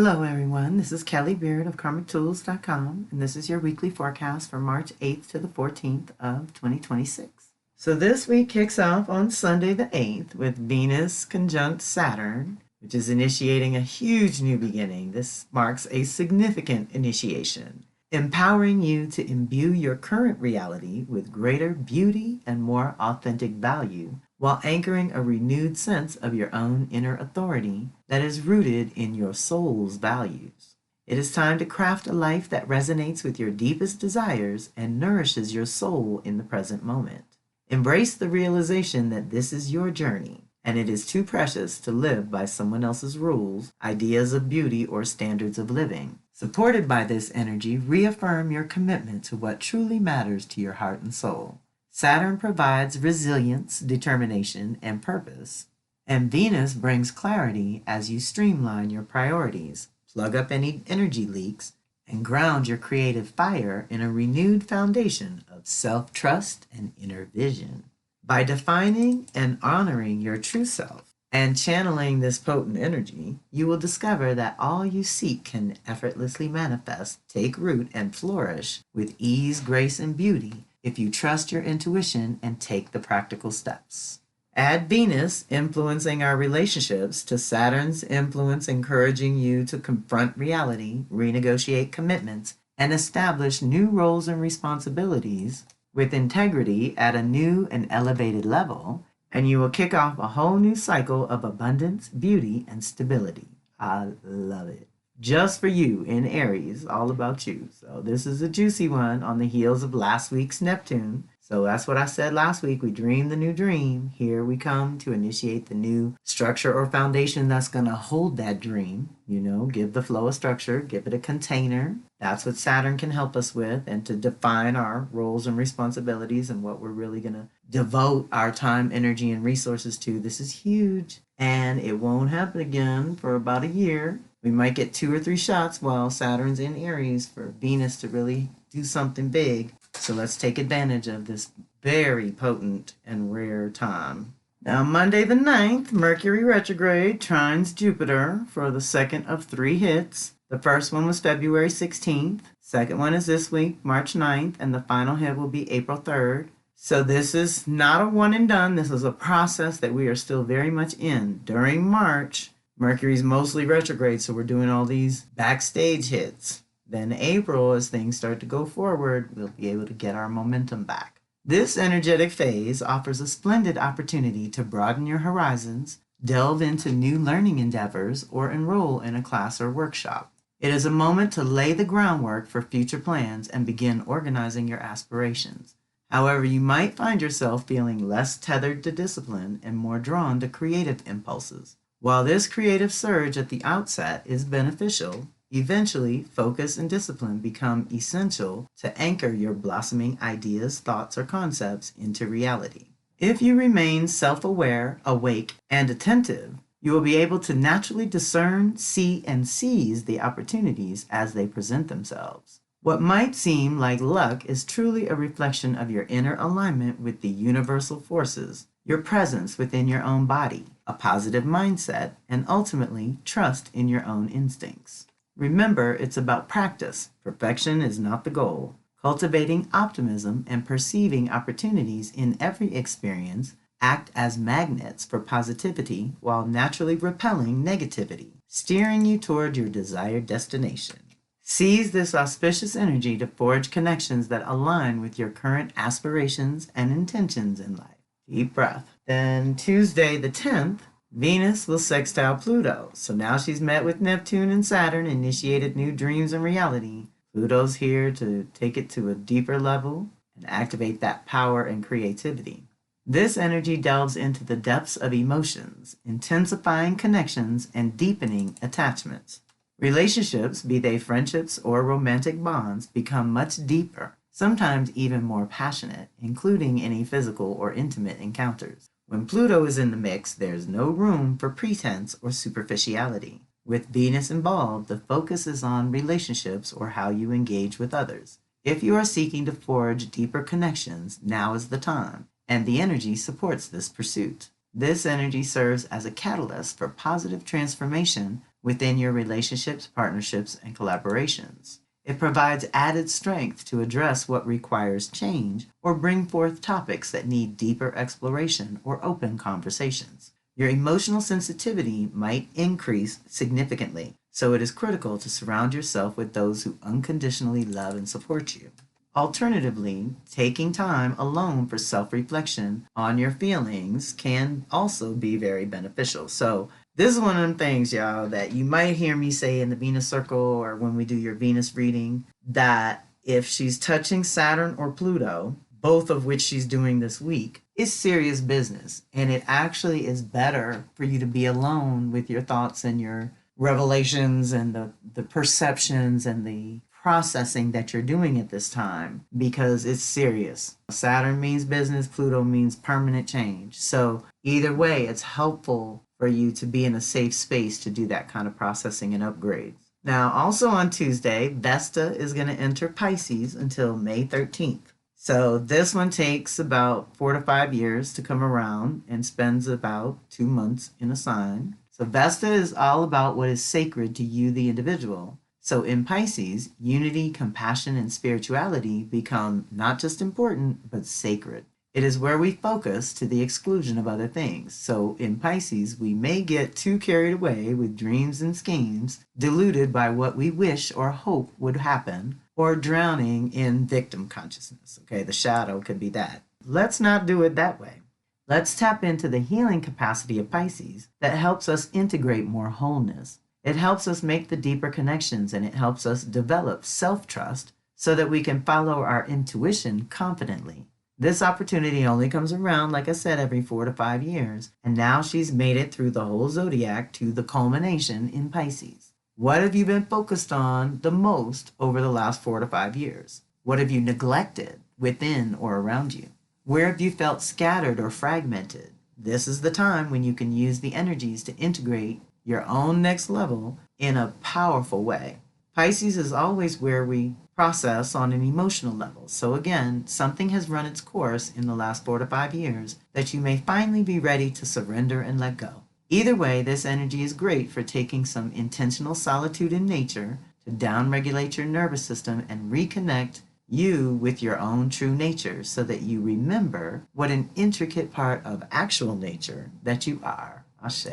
Hello everyone, this is Kelly Beard of KarmicTools.com, and this is your weekly forecast for March 8th to the 14th of 2026. So this week kicks off on Sunday the 8th with Venus conjunct Saturn, which is initiating a huge new beginning. This marks a significant initiation, empowering you to imbue your current reality with greater beauty and more authentic value, while anchoring a renewed sense of your own inner authority that is rooted in your soul's values. It is time to craft a life that resonates with your deepest desires and nourishes your soul in the present moment. Embrace the realization that this is your journey, and it is too precious to live by someone else's rules, ideas of beauty, or standards of living. Supported by this energy, reaffirm your commitment to what truly matters to your heart and soul. Saturn provides resilience, determination, and purpose, and Venus brings clarity as you streamline your priorities, plug up any energy leaks, and ground your creative fire in a renewed foundation of self-trust and inner vision. By defining and honoring your true self and channeling this potent energy, you will discover that all you seek can effortlessly manifest, take root, and flourish with ease, grace, and beauty if you trust your intuition and take the practical steps. Add Venus influencing our relationships to Saturn's influence encouraging you to confront reality, renegotiate commitments, and establish new roles and responsibilities with integrity at a new and elevated level, and you will kick off a whole new cycle of abundance, beauty, and stability. I love it. Just for you in Aries, all about you. So this is a juicy one on the heels of last week's Neptune. So that's what I said last week. We dreamed the new dream. Here we come to initiate the new structure or foundation that's going to hold that dream. You know, give the flow a structure, give it a container. That's what Saturn can help us with, and to define our roles and responsibilities and what we're really going to devote our time, energy, and resources to. This is huge, and it won't happen again for about a year. We might get 2 or 3 shots while Saturn's in Aries for Venus to really do something big. So let's take advantage of this very potent and rare time. Now, Monday the 9th, Mercury retrograde trines Jupiter for the second of 3 hits. The first one was February 16th. Second one is this week, March 9th, and the final hit will be April 3rd. So this is not a one and done. This is a process that we are still very much in. During March, Mercury's mostly retrograde, so we're doing all these backstage hits. Then April, as things start to go forward, we'll be able to get our momentum back. This energetic phase offers a splendid opportunity to broaden your horizons, delve into new learning endeavors, or enroll in a class or workshop. It is a moment to lay the groundwork for future plans and begin organizing your aspirations. However, you might find yourself feeling less tethered to discipline and more drawn to creative impulses. While this creative surge at the outset is beneficial, eventually focus and discipline become essential to anchor your blossoming ideas, thoughts, or concepts into reality. If you remain self-aware, awake, and attentive, you will be able to naturally discern, see, and seize the opportunities as they present themselves. What might seem like luck is truly a reflection of your inner alignment with the universal forces, your presence within your own body, a positive mindset, and ultimately trust in your own instincts. Remember, it's about practice. Perfection is not the goal. Cultivating optimism and perceiving opportunities in every experience act as magnets for positivity while naturally repelling negativity, steering you toward your desired destination. Seize this auspicious energy to forge connections that align with your current aspirations and intentions in life. Deep breath. Then Tuesday the 10th, Venus will sextile Pluto. So now she's met with Neptune and Saturn, initiated new dreams and reality. Pluto's here to take it to a deeper level and activate that power and creativity. This energy delves into the depths of emotions, intensifying connections and deepening attachments. Relationships, be they friendships or romantic bonds, become much deeper, sometimes even more passionate, including any physical or intimate encounters. When Pluto is in the mix, there's no room for pretense or superficiality. With Venus involved, the focus is on relationships or how you engage with others. If you are seeking to forge deeper connections, now is the time, and the energy supports this pursuit. This energy serves as a catalyst for positive transformation within your relationships, partnerships, and collaborations. It provides added strength to address what requires change or bring forth topics that need deeper exploration or open conversations. Your emotional sensitivity might increase significantly, so it is critical to surround yourself with those who unconditionally love and support you. Alternatively, taking time alone for self-reflection on your feelings can also be very beneficial. So this is one of them things, y'all, that you might hear me say in the Venus circle or when we do your Venus reading, that if she's touching Saturn or Pluto, both of which she's doing this week, is serious business. And it actually is better for you to be alone with your thoughts and your revelations and the perceptions and the processing that you're doing at this time, because it's serious. Saturn means business, Pluto means permanent change. So either way, it's helpful for you to be in a safe space to do that kind of processing and upgrades. Now, also on Tuesday, Vesta is going to enter Pisces until May 13th. So this one takes about 4 to 5 years to come around and spends about 2 months in a sign. So Vesta is all about what is sacred to you, the individual. So in Pisces, unity, compassion, and spirituality become not just important, but sacred. It is where we focus to the exclusion of other things. So in Pisces, we may get too carried away with dreams and schemes, deluded by what we wish or hope would happen, or drowning in victim consciousness. Okay, the shadow could be that. Let's not do it that way. Let's tap into the healing capacity of Pisces that helps us integrate more wholeness. It helps us make the deeper connections, and it helps us develop self-trust so that we can follow our intuition confidently. This opportunity only comes around, like I said, every 4 to 5 years, and now she's made it through the whole zodiac to the culmination in Pisces. What have you been focused on the most over the last 4 to 5 years? What have you neglected within or around you? Where have you felt scattered or fragmented? This is the time when you can use the energies to integrate your own next level in a powerful way. Pisces is always where we process on an emotional level. So again, something has run its course in the last 4 to 5 years that you may finally be ready to surrender and let go. Either way, this energy is great for taking some intentional solitude in nature to downregulate your nervous system and reconnect you with your own true nature so that you remember what an intricate part of actual nature that you are. Ashe,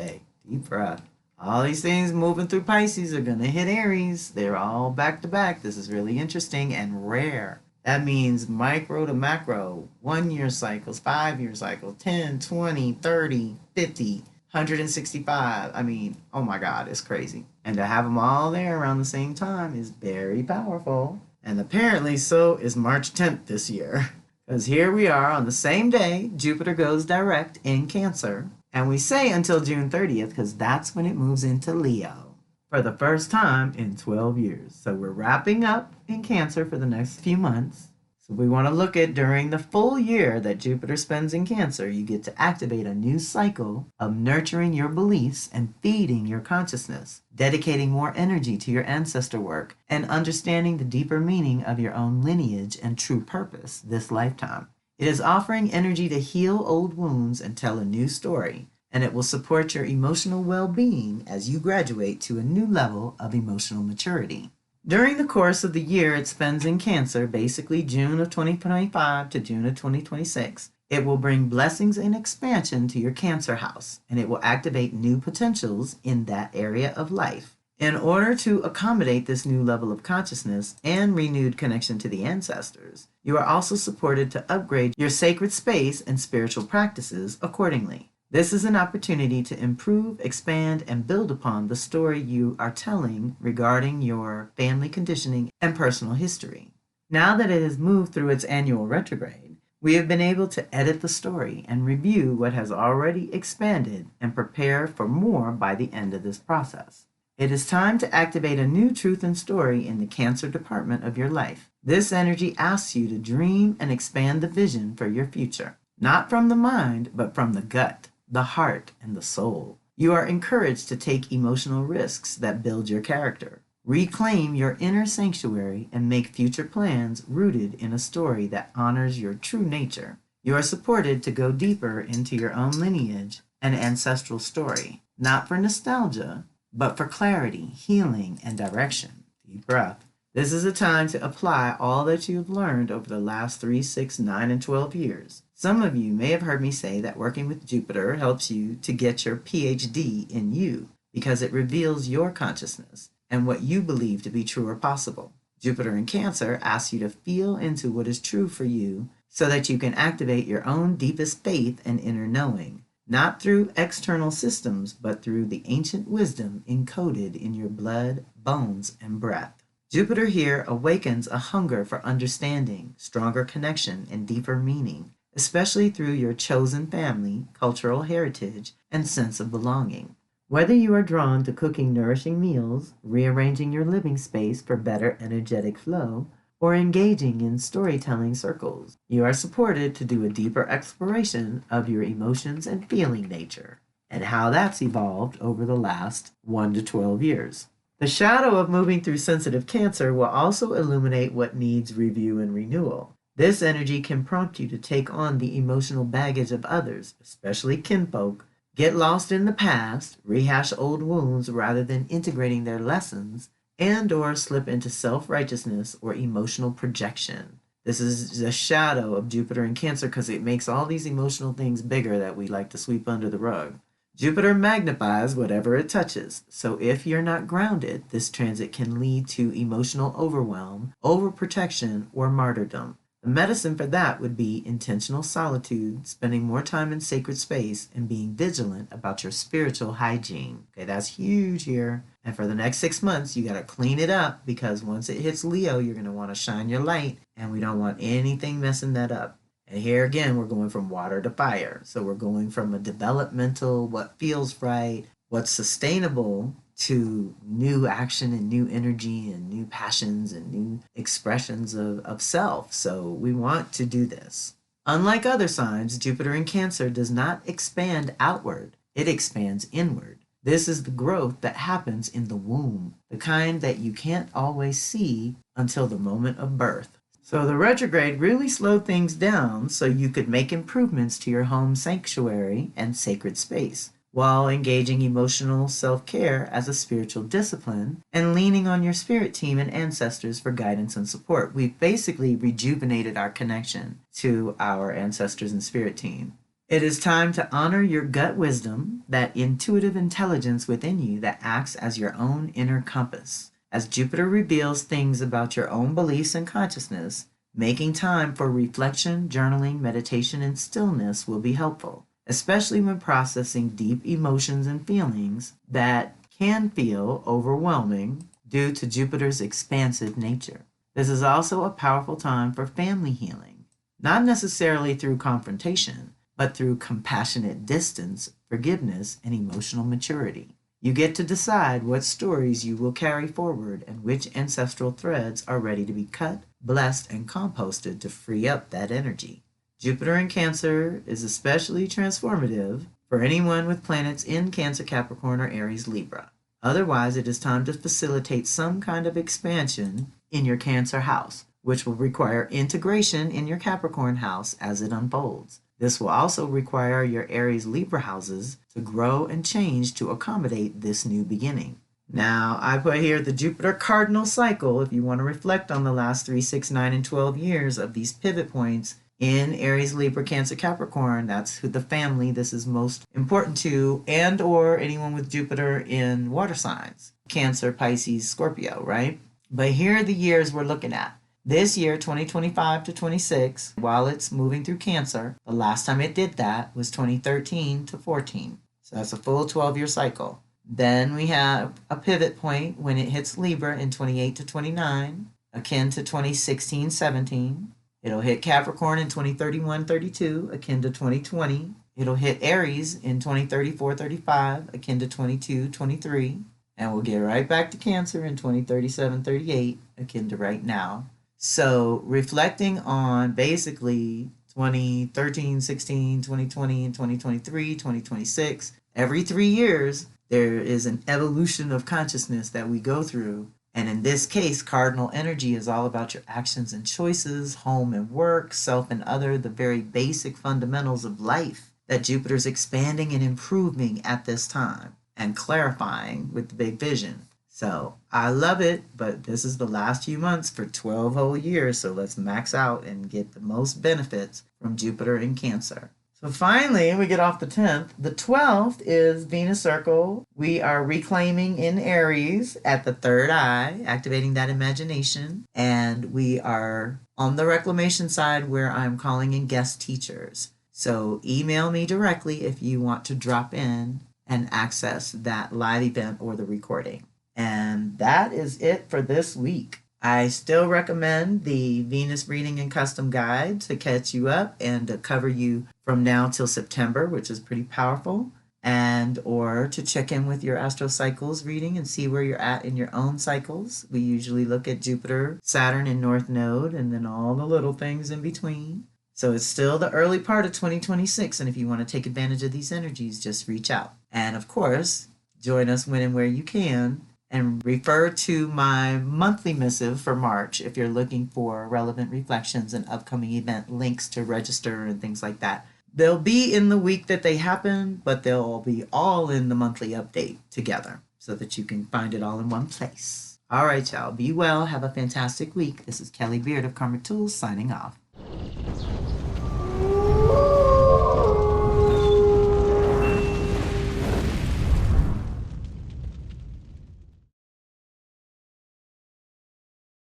deep breath. All these things moving through Pisces are going to hit Aries. They're all back to back. This is really interesting and rare. That means micro to macro, 1 year cycles, 5 year cycles, 10, 20, 30, 50, 165. I mean, oh my God, it's crazy. And to have them all there around the same time is very powerful. And apparently so is March 10th this year. Because here we are on the same day, Jupiter goes direct in Cancer. And we say until June 30th because that's when it moves into Leo for the first time in 12 years. So we're wrapping up in Cancer for the next few months. So we want to look at during the full year that Jupiter spends in Cancer, you get to activate a new cycle of nurturing your beliefs and feeding your consciousness, dedicating more energy to your ancestor work, and understanding the deeper meaning of your own lineage and true purpose this lifetime. It is offering energy to heal old wounds and tell a new story, and it will support your emotional well-being as you graduate to a new level of emotional maturity. During the course of the year it spends in Cancer, basically June of 2025 to June of 2026, it will bring blessings and expansion to your Cancer house, and it will activate new potentials in that area of life. In order to accommodate this new level of consciousness and renewed connection to the ancestors, you are also supported to upgrade your sacred space and spiritual practices accordingly. This is an opportunity to improve, expand, and build upon the story you are telling regarding your family conditioning and personal history. Now that it has moved through its annual retrograde, we have been able to edit the story and review what has already expanded and prepare for more by the end of this process. It is time to activate a new truth and story in the Cancer department of your life. This energy asks you to dream and expand the vision for your future, not from the mind, but from the gut, the heart, and the soul. You are encouraged to take emotional risks that build your character. Reclaim your inner sanctuary and make future plans rooted in a story that honors your true nature. You are supported to go deeper into your own lineage and ancestral story, not for nostalgia, but for clarity, healing, and direction. Deep breath. This is a time to apply all that you've learned over the last 3, 6, 9, and 12 years. Some of you may have heard me say that working with Jupiter helps you to get your PhD in you because it reveals your consciousness and what you believe to be true or possible. Jupiter in Cancer asks you to feel into what is true for you so that you can activate your own deepest faith and inner knowing, not through external systems, but through the ancient wisdom encoded in your blood, bones, and breath. Jupiter here awakens a hunger for understanding, stronger connection, and deeper meaning, especially through your chosen family, cultural heritage, and sense of belonging. Whether you are drawn to cooking nourishing meals, rearranging your living space for better energetic flow, or engaging in storytelling circles, you are supported to do a deeper exploration of your emotions and feeling nature, and how that's evolved over the last 1 to 12 years. The shadow of moving through sensitive Cancer will also illuminate what needs review and renewal. This energy can prompt you to take on the emotional baggage of others, especially kinfolk, get lost in the past, rehash old wounds rather than integrating their lessons, and or slip into self-righteousness or emotional projection. This is the shadow of Jupiter in Cancer because it makes all these emotional things bigger that we like to sweep under the rug. Jupiter magnifies whatever it touches, so if you're not grounded, this transit can lead to emotional overwhelm, overprotection, or martyrdom. The medicine for that would be intentional solitude, spending more time in sacred space, and being vigilant about your spiritual hygiene. Okay, that's huge here. And for the next 6 months, you got to clean it up because once it hits Leo, you're going to want to shine your light, and we don't want anything messing that up. And here again, we're going from water to fire. So we're going from a developmental, what feels right, what's sustainable, to new action and new energy and new passions and new expressions of self. So we want to do this. Unlike other signs, Jupiter in Cancer does not expand outward. It expands inward. This is the growth that happens in the womb, the kind that you can't always see until the moment of birth. So the retrograde really slowed things down so you could make improvements to your home sanctuary and sacred space, while engaging emotional self-care as a spiritual discipline and leaning on your spirit team and ancestors for guidance and support. We've basically rejuvenated our connection to our ancestors and spirit team. It is time to honor your gut wisdom, that intuitive intelligence within you that acts as your own inner compass. As Jupiter reveals things about your own beliefs and consciousness, making time for reflection, journaling, meditation, and stillness will be helpful, especially when processing deep emotions and feelings that can feel overwhelming due to Jupiter's expansive nature. This is also a powerful time for family healing, not necessarily through confrontation, but through compassionate distance, forgiveness, and emotional maturity. You get to decide what stories you will carry forward and which ancestral threads are ready to be cut, blessed, and composted to free up that energy. Jupiter in Cancer is especially transformative for anyone with planets in Cancer, Capricorn, or Aries, Libra. Otherwise, it is time to facilitate some kind of expansion in your Cancer house, which will require integration in your Capricorn house as it unfolds. This will also require your Aries Libra houses to grow and change to accommodate this new beginning. Now, I put here the Jupiter cardinal cycle if you want to reflect on the last 3, 6, 9, and 12 years of these pivot points in Aries, Libra, Cancer, Capricorn. That's who the family this is most important to, and or anyone with Jupiter in water signs, Cancer, Pisces, Scorpio, right? But here are the years we're looking at. This year, 2025 to 26, while it's moving through Cancer, the last time it did that was 2013 to 14. So that's a full 12-year cycle. Then we have a pivot point when it hits Libra in 28 to 29, akin to 2016, 17. It'll hit Capricorn in 2031, 32, akin to 2020. It'll hit Aries in 2034, 35, akin to 22, 23. And we'll get right back to Cancer in 2037, 38, akin to right now. So reflecting on basically 2013, 16, 2020, and 2023, 2026, every 3 years, there is an evolution of consciousness that we go through. And in this case, cardinal energy is all about your actions and choices, home and work, self and other, the very basic fundamentals of life that Jupiter's expanding and improving at this time. and clarifying with the big vision. So I love it, but this is the last few months for 12 whole years. So let's max out and get the most benefits from Jupiter in Cancer. So finally, we get off the 10th. The 12th is Venus Circle. We are reclaiming in Aries at the third eye, activating that imagination. And we are on the reclamation side where I'm calling in guest teachers. So email me directly if you want to drop in and access that live event or the recording. And that is it for this week. I still recommend the Venus Reading and Custom Guide to catch you up and to cover you from now till September, which is pretty powerful, and or to check in with your astro cycles reading and see where you're at in your own cycles. We usually look at Jupiter, Saturn, and North Node, and then all the little things in between. So it's still the early part of 2026, and if you want to take advantage of these energies, just reach out. And of course, join us when and where you can. And refer to my monthly missive for March if you're looking for relevant reflections and upcoming event links to register and things like that. They'll be in the week that they happen, but they'll be all in the monthly update together so that you can find it all in one place. All right, y'all. Be well. Have a fantastic week. This is Kelly Beard of Karmic Tools signing off.